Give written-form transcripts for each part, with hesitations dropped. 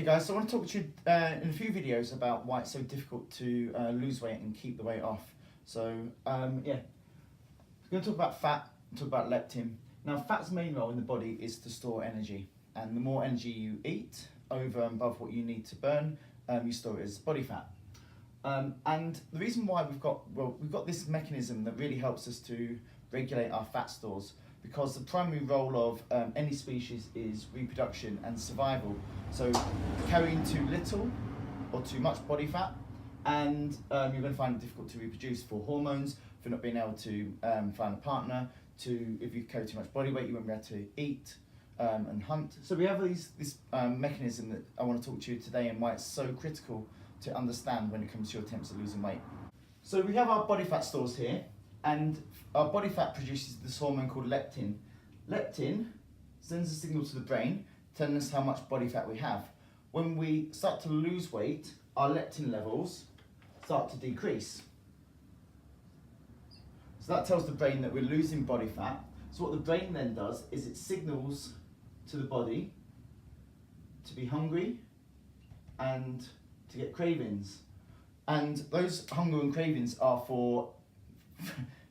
Hey guys, so I want to talk to you in a few videos about why it's so difficult to lose weight and keep the weight off. So yeah, we're going to talk about fat, talk about leptin. Now fat's main role in the body is to store energy, and the more energy you eat over and above what you need to burn, you store it as body fat. And the reason why we've got this mechanism that really helps us to regulate our fat stores, because the primary role of any species is reproduction and survival. So carrying too little or too much body fat, and you're going to find it difficult to reproduce for hormones, for not being able to find a partner, if you carry too much body weight, you won't be able to eat and hunt. So we have this mechanism that I want to talk to you today, and why it's so critical to understand when it comes to your attempts at losing weight. So we have our body fat stores here, and our body fat produces this hormone called leptin. Leptin sends a signal to the brain telling us how much body fat we have. When we start to lose weight, our leptin levels start to decrease. So that tells the brain that we're losing body fat. So what the brain then does is it signals to the body to be hungry and to get cravings. And those hunger and cravings are for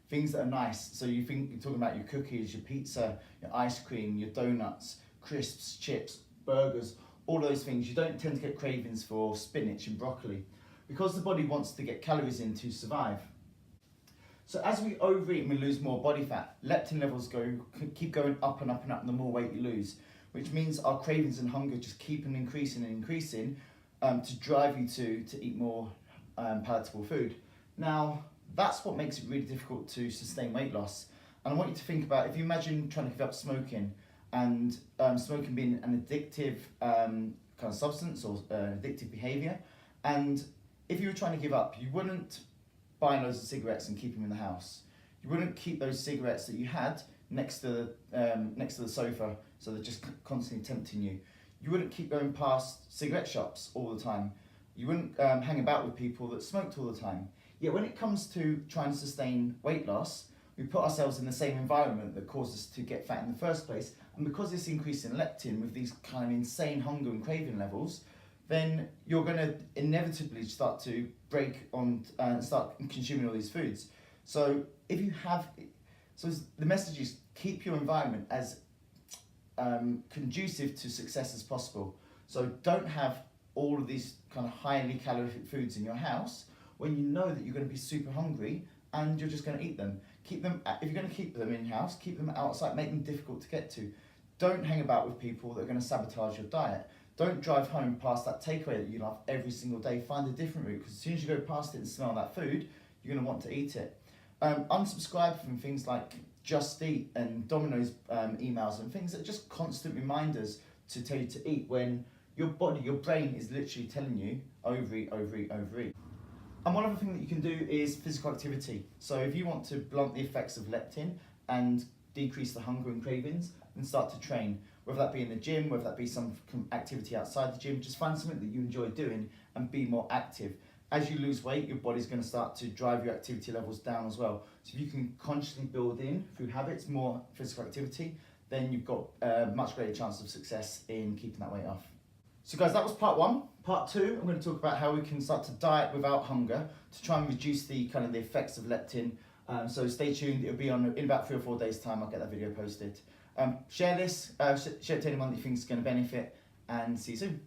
things that are nice. So you're talking about your cookies, your pizza, your ice cream, your donuts, crisps, chips, burgers, all those things. You don't tend to get cravings for spinach and broccoli because the body wants to get calories in to survive. So as we overeat and we lose more body fat, leptin levels keep going up and up and up the more weight you lose, which means our cravings and hunger just keep on increasing and increasing to drive you to eat more palatable food. Now, that's what makes it really difficult to sustain weight loss. And I want you to think about, if you imagine trying to give up smoking, and smoking being an addictive kind of substance or addictive behaviour, and if you were trying to give up, you wouldn't buy loads of cigarettes and keep them in the house. You wouldn't keep those cigarettes that you had next to the sofa, so they're just constantly tempting you. You wouldn't keep going past cigarette shops all the time. You wouldn't hang about with people that smoked all the time. Yet when it comes to trying to sustain weight loss, we put ourselves in the same environment that caused us to get fat in the first place. And because this increase in leptin with these kind of insane hunger and craving levels, then you're going to inevitably start to break on and start consuming all these foods. So the message is, keep your environment as conducive to success as possible. So don't have all of these kind of highly calorific foods in your house when you know that you're going to be super hungry and you're just going to eat them. Keep them, if you're going to keep them in-house, keep them outside, make them difficult to get to. Don't hang about with people that are going to sabotage your diet. Don't drive home past that takeaway that you love every single day. Find a different route, because as soon as you go past it and smell that food, you're going to want to eat it. Unsubscribe from things like Just Eat and Domino's emails and things that are just constant reminders to tell you to eat, when your body, your brain is literally telling you overeat, overeat, overeat. And one other thing that you can do is physical activity. So if you want to blunt the effects of leptin and decrease the hunger and cravings, then start to train. Whether that be in the gym, whether that be some activity outside the gym, just find something that you enjoy doing and be more active. As you lose weight, your body's going to start to drive your activity levels down as well. So if you can consciously build in, through habits, more physical activity, then you've got a much greater chance of success in keeping that weight off. So guys, that was part one. Part two, I'm going to talk about how we can start to diet without hunger to try and reduce the effects of leptin. So stay tuned, it'll be on in about 3 or 4 days time. I'll get that video posted. Share this, share it to anyone that you think is going to benefit, and see you soon.